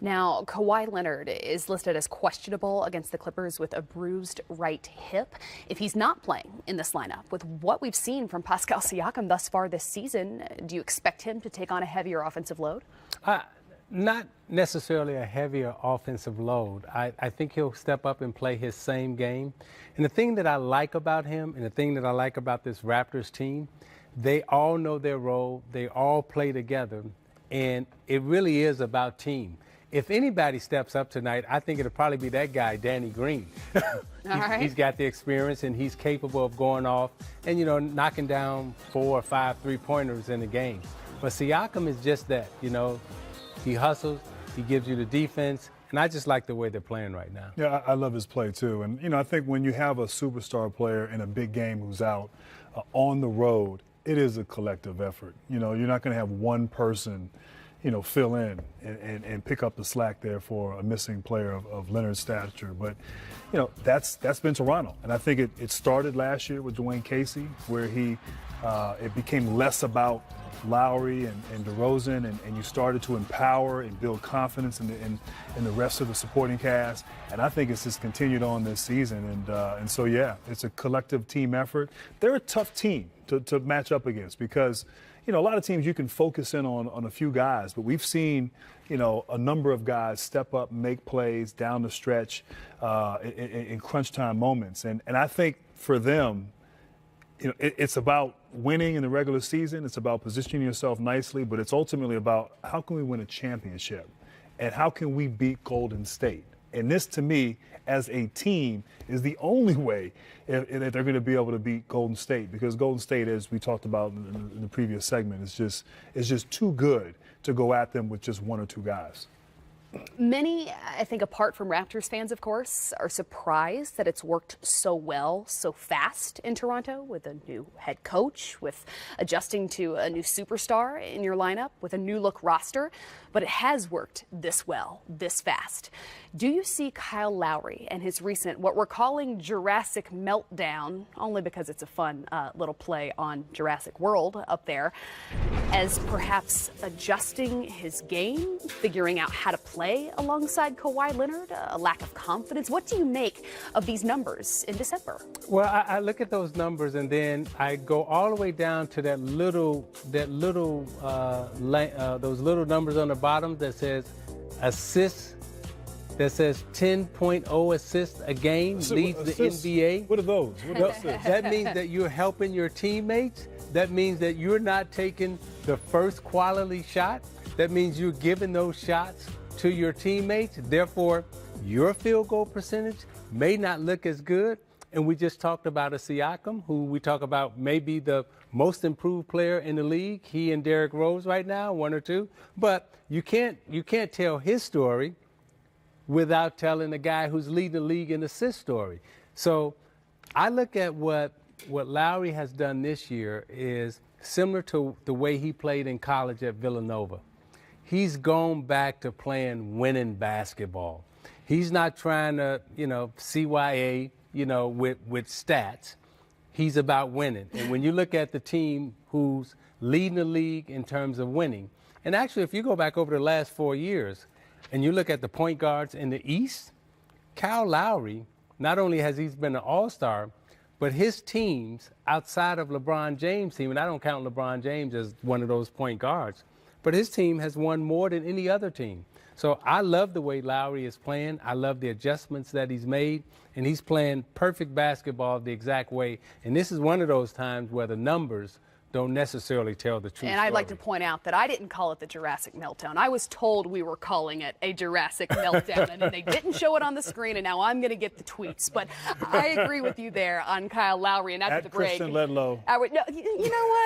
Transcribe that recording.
Now, Kawhi Leonard is listed as questionable against the Clippers with a bruised right hip. If he's not playing in this lineup, with what we've seen from Pascal Siakam thus far this season, do you expect him to take on a heavier offensive load? Not necessarily a heavier offensive load. I think he'll step up and play his same game. And the thing that I like about him and the thing that I like about this Raptors team, they all know their role. They all play together. And it really is about team. If anybody steps up tonight, I think it'll probably be that guy, Danny Green. He's got the experience and he's capable of going off and, knocking down 4 or 5 three-pointers in the game. But Siakam is just that, He hustles, he gives you the defense, and I just like the way they're playing right now. Yeah, I love his play too. And, I think when you have a superstar player in a big game who's out on the road, it is a collective effort. You're not going to have one person fill in and pick up the slack there for a missing player of Leonard's stature. But, that's been Toronto. And I think it started last year with Dwayne Casey, where it became less about Lowry and DeRozan, and you started to empower and build confidence in the rest of the supporting cast. And I think it's just continued on this season. And so, yeah, it's a collective team effort. They're a tough team to match up against because, a lot of teams you can focus in on a few guys, but we've seen, a number of guys step up, make plays down the stretch in crunch time moments. And I think for them, it's about winning in the regular season. It's about positioning yourself nicely, but it's ultimately about how can we win a championship and how can we beat Golden State. And this, to me, as a team, is the only way that they're going to be able to beat Golden State, because Golden State, as we talked about in the previous segment, is just too good to go at them with just one or two guys. Many, I think, apart from Raptors fans, of course, are surprised that it's worked so well, so fast in Toronto, with a new head coach, with adjusting to a new superstar in your lineup, with a new look roster. But it has worked this well, this fast. Do you see Kyle Lowry and his recent, what we're calling Jurassic meltdown, only because it's a fun little play on Jurassic World up there, as perhaps adjusting his game, figuring out how to play alongside Kawhi Leonard, a lack of confidence? What do you make of these numbers in December? Well, I look at those numbers and then I go all the way down to those little numbers on the bottom that says assists, that says 10.0 assists a game, leads the NBA. What are those? That means that you're helping your teammates. That means that you're not taking the first quality shot. That means you're giving those shots to your teammates. Therefore, your field goal percentage may not look as good. And we just talked about a Siakam, who we talk about maybe the most improved player in the league. He and Derrick Rose right now, 1 or 2. But you can't tell his story without telling the guy who's leading the league in assist story. So I look at what Lowry has done this year is similar to the way he played in college at Villanova. He's gone back to playing winning basketball. He's not trying to, CYA, with stats. He's about winning. And when you look at the team who's leading the league in terms of winning, and actually if you go back over the last 4 years and you look at the point guards in the East, Kyle Lowry, not only has he been an all-star, but his teams outside of LeBron James' team, and I don't count LeBron James as one of those point guards, but his team has won more than any other team. So I love the way Lowry is playing. I love the adjustments that he's made, and he's playing perfect basketball the exact way. And this is one of those times where the numbers don't necessarily tell the truth. And I'd like to point out that I didn't call it the Jurassic meltdown. I was told we were calling it a Jurassic meltdown, and then they didn't show it on the screen, and now I'm going to get the tweets. But I agree with you there on Kyle Lowry, and after the break. Christian Ledlow. No, you know what?